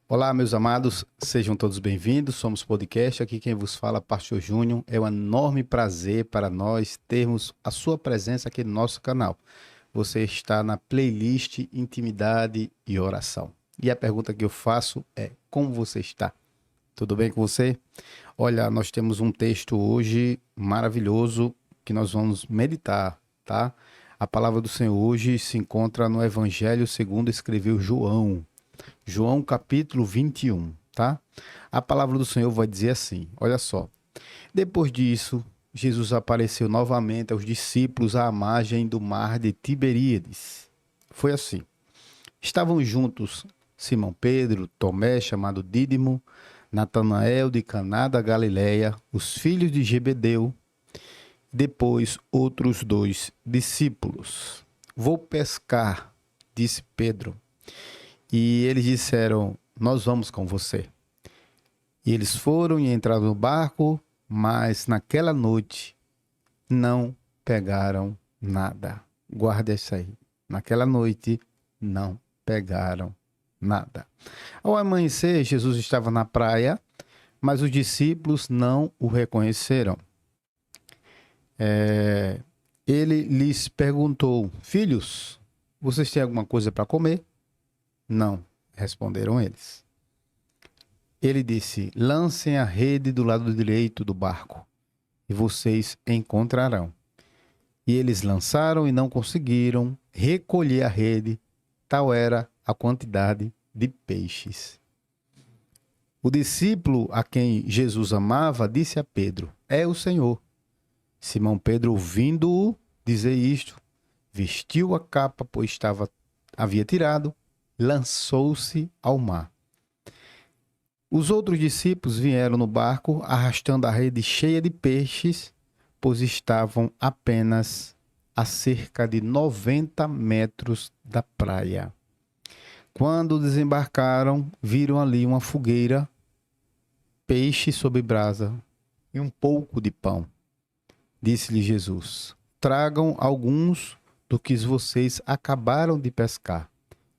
Olá, meus amados, sejam todos bem-vindos. Somos podcast. Aqui quem vos fala, Pastor Júnior. É um enorme prazer para nós termos a sua presença aqui no nosso canal. Você está na playlist Intimidade e Oração. E a pergunta que eu faço é: como você está? Tudo bem com você? Olha, nós temos um texto hoje maravilhoso que nós vamos meditar, tá? A palavra do Senhor hoje se encontra no Evangelho segundo escreveu João. João capítulo 21, tá? A palavra do Senhor vai dizer assim, olha só. Depois disso, Jesus apareceu novamente aos discípulos à margem do mar de Tiberíades. Foi assim. Estavam juntos Simão Pedro, Tomé, chamado Dídimo, Natanael de Caná da Galileia, os filhos de Zebedeu, depois outros dois discípulos. Vou pescar, disse Pedro. E eles disseram, nós vamos com você. E eles foram e entraram no barco, mas naquela noite não pegaram nada. Guarda isso aí. Naquela noite não pegaram nada. Ao amanhecer, Jesus estava na praia, mas os discípulos não o reconheceram. Ele lhes perguntou, filhos, vocês têm alguma coisa para comer? Não, responderam eles. Ele disse, lancem a rede do lado direito do barco, e vocês encontrarão. E eles lançaram e não conseguiram recolher a rede, tal era a quantidade de peixes. O discípulo a quem Jesus amava disse a Pedro, é o Senhor. Simão Pedro, ouvindo-o dizer isto, vestiu a capa, pois havia tirado, lançou-se ao mar. Os outros discípulos vieram no barco, arrastando a rede cheia de peixes, pois estavam apenas a cerca de 90 metros da praia. Quando desembarcaram, viram ali uma fogueira, peixe sobre brasa e um pouco de pão. Disse-lhe Jesus, tragam alguns do que vocês acabaram de pescar.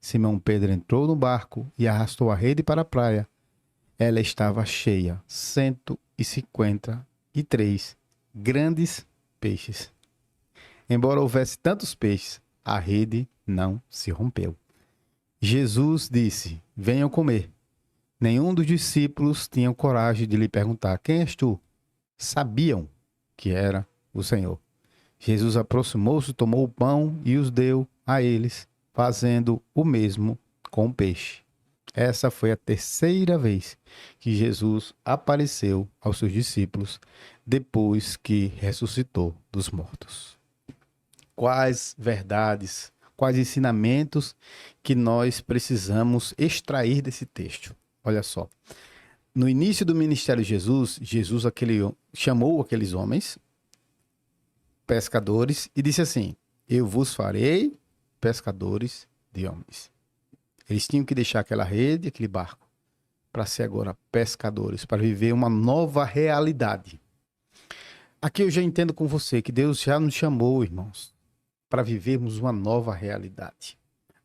Simão Pedro entrou no barco e arrastou a rede para a praia. Ela estava cheia, 153 grandes peixes. Embora houvesse tantos peixes, a rede não se rompeu. Jesus disse, venham comer. Nenhum dos discípulos tinha coragem de lhe perguntar, quem és tu? Sabiam que era o Senhor. Jesus aproximou-se, tomou o pão e os deu a eles, fazendo o mesmo com o peixe. Essa foi a terceira vez que Jesus apareceu aos seus discípulos depois que ressuscitou dos mortos. Quais verdades, quais ensinamentos que nós precisamos extrair desse texto? Olha só. No início do ministério de Jesus, chamou aqueles homens, pescadores, e disse assim, eu vos farei pescadores de homens. Eles tinham que deixar aquela rede, aquele barco, para ser agora pescadores, para viver uma nova realidade. Aqui eu já entendo com você que Deus já nos chamou, irmãos, para vivermos uma nova realidade.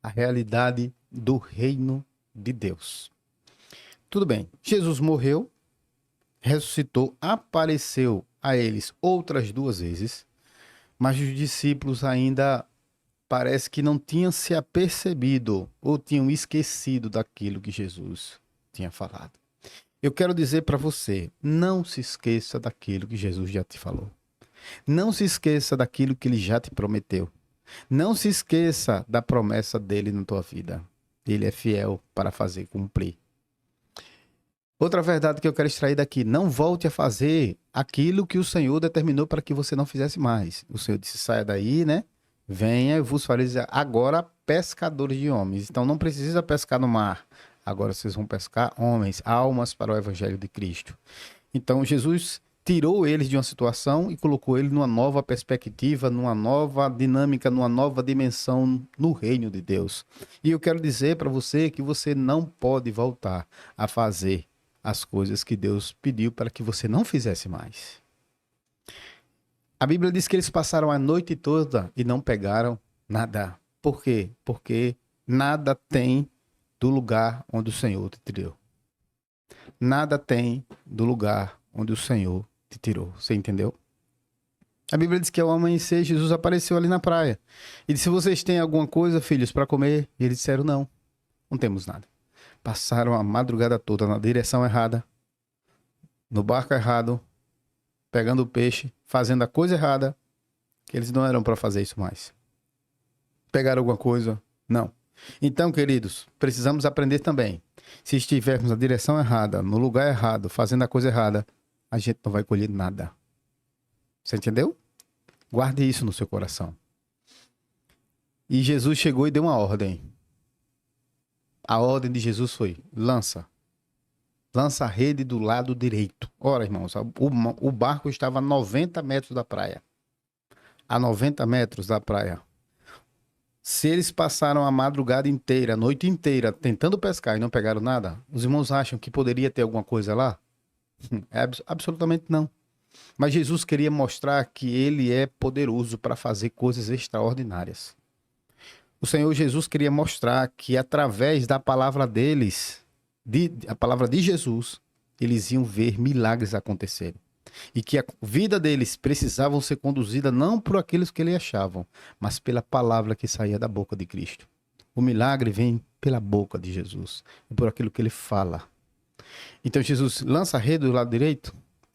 A realidade do reino de Deus. Tudo bem, Jesus morreu, ressuscitou, apareceu a eles outras 2 vezes, mas os discípulos ainda parece que não tinham se apercebido ou tinham esquecido daquilo que Jesus tinha falado. Eu quero dizer para você, não se esqueça daquilo que Jesus já te falou. Não se esqueça daquilo que ele já te prometeu. Não se esqueça da promessa dele na tua vida. Ele é fiel para fazer cumprir. Outra verdade que eu quero extrair daqui, não volte a fazer aquilo que o Senhor determinou para que você não fizesse mais. O Senhor disse, saia daí, né? Venha e vos farei agora pescadores de homens. Então não precisa pescar no mar. Agora vocês vão pescar homens, almas para o evangelho de Cristo. Então Jesus tirou eles de uma situação e colocou eles numa nova perspectiva, numa nova dinâmica, numa nova dimensão no reino de Deus. E eu quero dizer para você que você não pode voltar a fazer as coisas que Deus pediu para que você não fizesse mais. A Bíblia diz que eles passaram a noite toda e não pegaram nada. Por quê? Porque nada tem do lugar onde o Senhor te tirou. Nada tem do lugar onde o Senhor te tirou. Você entendeu? A Bíblia diz que ao amanhecer, Jesus apareceu ali na praia. E disse, vocês têm alguma coisa, filhos, para comer? E eles disseram, não, não temos nada. Passaram a madrugada toda na direção errada, no barco errado, pegando o peixe, fazendo a coisa errada, que eles não eram para fazer isso mais. Pegaram alguma coisa? Não. Então, queridos, precisamos aprender também. Se estivermos na direção errada, no lugar errado, fazendo a coisa errada, a gente não vai colher nada. Você entendeu? Guarde isso no seu coração. E Jesus chegou e deu uma ordem. A ordem de Jesus foi, lança a rede do lado direito. Ora, irmãos, o barco estava a 90 metros da praia. A 90 metros da praia. Se eles passaram a madrugada inteira, a noite inteira, tentando pescar e não pegaram nada, os irmãos acham que poderia ter alguma coisa lá? Absolutamente não. Mas Jesus queria mostrar que ele é poderoso para fazer coisas extraordinárias. O Senhor Jesus queria mostrar que através da palavra deles, a palavra de Jesus, eles iam ver milagres acontecerem. E que a vida deles precisavam ser conduzida não por aqueles que eles achavam, mas pela palavra que saía da boca de Cristo. O milagre vem pela boca de Jesus, e por aquilo que ele fala. Então Jesus lança a rede do lado direito.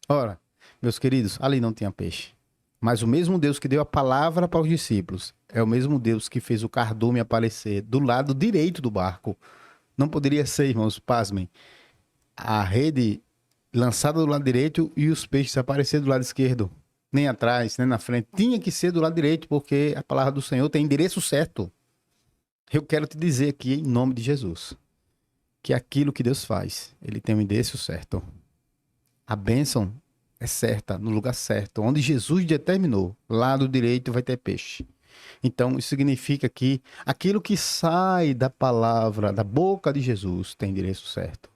Ora, meus queridos, ali não tinha peixe. Mas o mesmo Deus que deu a palavra para os discípulos é o mesmo Deus que fez o cardume aparecer do lado direito do barco. Não poderia ser, irmãos, pasmem, a rede lançada do lado direito e os peixes aparecer do lado esquerdo. Nem atrás, nem na frente. Tinha que ser do lado direito, porque a palavra do Senhor tem endereço certo. Eu quero te dizer aqui, em nome de Jesus, que aquilo que Deus faz, ele tem um endereço certo. A bênção é certa, no lugar certo. Onde Jesus determinou, lado direito vai ter peixe. Então, isso significa que aquilo que sai da palavra, da boca de Jesus, tem endereço certo.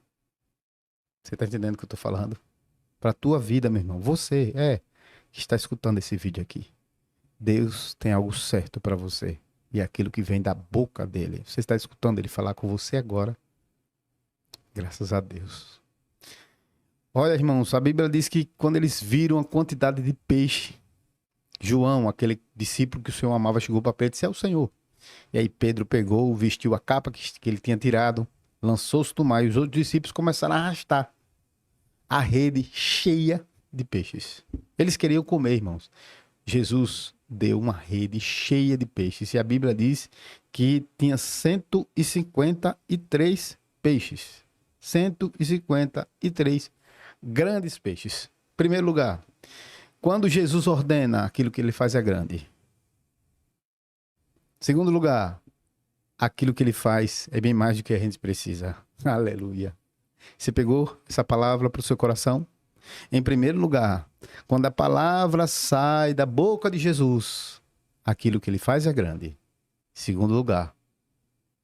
Você está entendendo o que eu estou falando? Para a tua vida, meu irmão. Você que está escutando esse vídeo aqui. Deus tem algo certo para você. E é aquilo que vem da boca dele. Você está escutando ele falar com você agora. Graças a Deus. Olha, irmãos, a Bíblia diz que quando eles viram a quantidade de peixe, João, aquele discípulo que o Senhor amava, chegou para Pedro e disse, é o Senhor. E aí Pedro pegou, vestiu a capa que ele tinha tirado, lançou-se no mar e os outros discípulos começaram a arrastar a rede cheia de peixes. Eles queriam comer, irmãos. Jesus deu uma rede cheia de peixes. E a Bíblia diz que tinha 153 peixes. 153 grandes peixes. Primeiro lugar, quando Jesus ordena, aquilo que ele faz é grande. Segundo lugar, aquilo que ele faz é bem mais do que a gente precisa. Aleluia. Você pegou essa palavra para o seu coração? Em primeiro lugar, quando a palavra sai da boca de Jesus, aquilo que ele faz é grande. Em segundo lugar,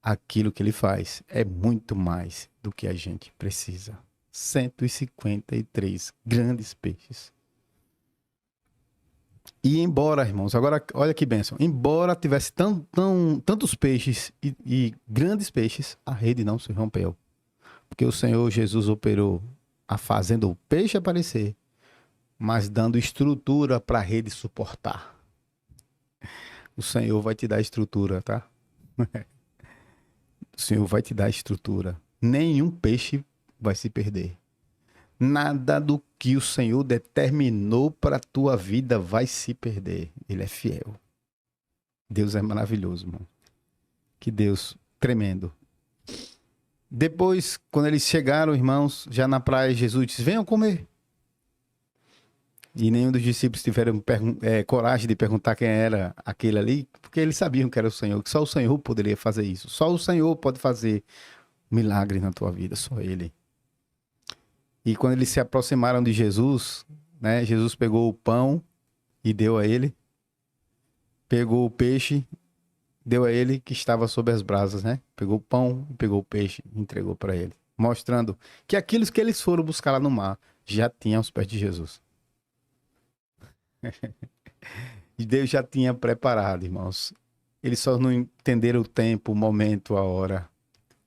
aquilo que ele faz é muito mais do que a gente precisa. 153 grandes peixes. E embora, irmãos, agora olha que bênção, embora tivesse tantos peixes e grandes peixes, a rede não se rompeu. Porque o Senhor Jesus operou fazendo o peixe aparecer, mas dando estrutura para a rede suportar. O Senhor vai te dar estrutura, tá? O Senhor vai te dar estrutura. Nenhum peixe vai se perder. Nada do que o Senhor determinou para a tua vida vai se perder. Ele é fiel. Deus é maravilhoso, irmão. Que Deus tremendo. Depois, quando eles chegaram, irmãos, já na praia, Jesus disse, venham comer. E nenhum dos discípulos tiveram coragem de perguntar quem era aquele ali, porque eles sabiam que era o Senhor, que só o Senhor poderia fazer isso. Só o Senhor pode fazer milagre na tua vida, só Ele. E quando eles se aproximaram de Jesus, né, Jesus pegou o pão e deu a ele. Pegou o peixe, deu a ele que estava sob as brasas, né? Pegou o pão e pegou o peixe e entregou para ele. Mostrando que aquilo que eles foram buscar lá no mar já tinha aos pés de Jesus. E Deus já tinha preparado, irmãos. Eles só não entenderam o tempo, o momento, a hora.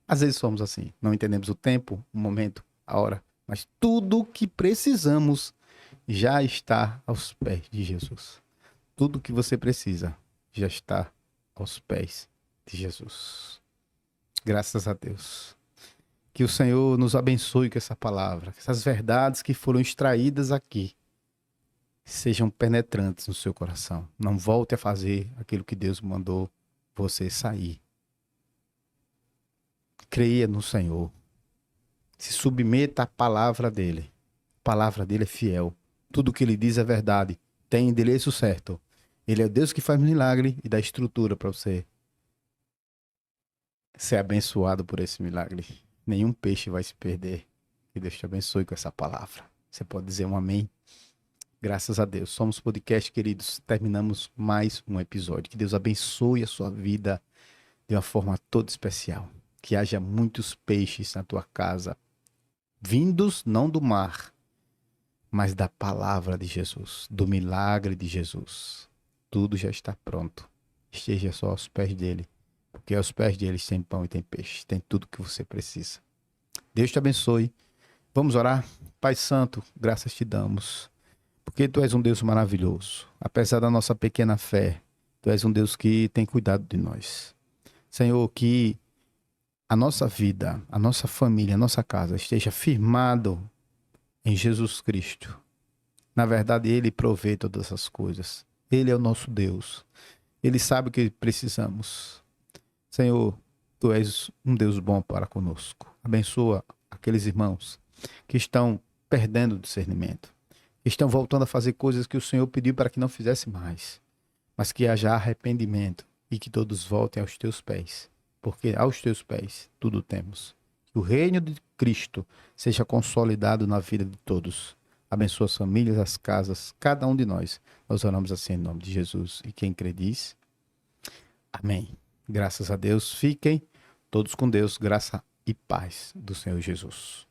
Às vezes somos assim, não entendemos o tempo, o momento, a hora, mas tudo que precisamos já está aos pés de Jesus. Tudo que você precisa já está aos pés de Jesus. Graças a Deus. Que o Senhor nos abençoe com essa palavra, que essas verdades que foram extraídas aqui sejam penetrantes no seu coração. Não volte a fazer aquilo que Deus mandou você sair. Creia no Senhor. Se submeta à palavra dele. A palavra dele é fiel. Tudo o que ele diz é verdade. Tem endereço certo. Ele é o Deus que faz milagre e dá estrutura para você ser abençoado por esse milagre. Nenhum peixe vai se perder. Que Deus te abençoe com essa palavra. Você pode dizer um amém? Graças a Deus. Somos podcast, queridos. Terminamos mais um episódio. Que Deus abençoe a sua vida de uma forma toda especial. Que haja muitos peixes na tua casa, vindos não do mar, mas da palavra de Jesus, do milagre de Jesus. Tudo já está pronto. Esteja só aos pés dele, porque aos pés dele tem pão e tem peixe, tem tudo que você precisa. Deus te abençoe. Vamos orar? Pai Santo, graças te damos, porque tu és um Deus maravilhoso. Apesar da nossa pequena fé, tu és um Deus que tem cuidado de nós. Senhor, que a nossa vida, a nossa família, a nossa casa esteja firmado em Jesus Cristo. Na verdade, Ele provê todas as coisas. Ele é o nosso Deus. Ele sabe o que precisamos. Senhor, Tu és um Deus bom para conosco. Abençoa aqueles irmãos que estão perdendo o discernimento, que estão voltando a fazer coisas que o Senhor pediu para que não fizesse mais, mas que haja arrependimento e que todos voltem aos Teus pés, porque aos Teus pés tudo temos. Que o reino de Cristo seja consolidado na vida de todos. Abençoa as famílias, as casas, cada um de nós. Nós oramos assim em nome de Jesus. E quem crê diz, amém. Graças a Deus. Fiquem todos com Deus. Graça e paz do Senhor Jesus.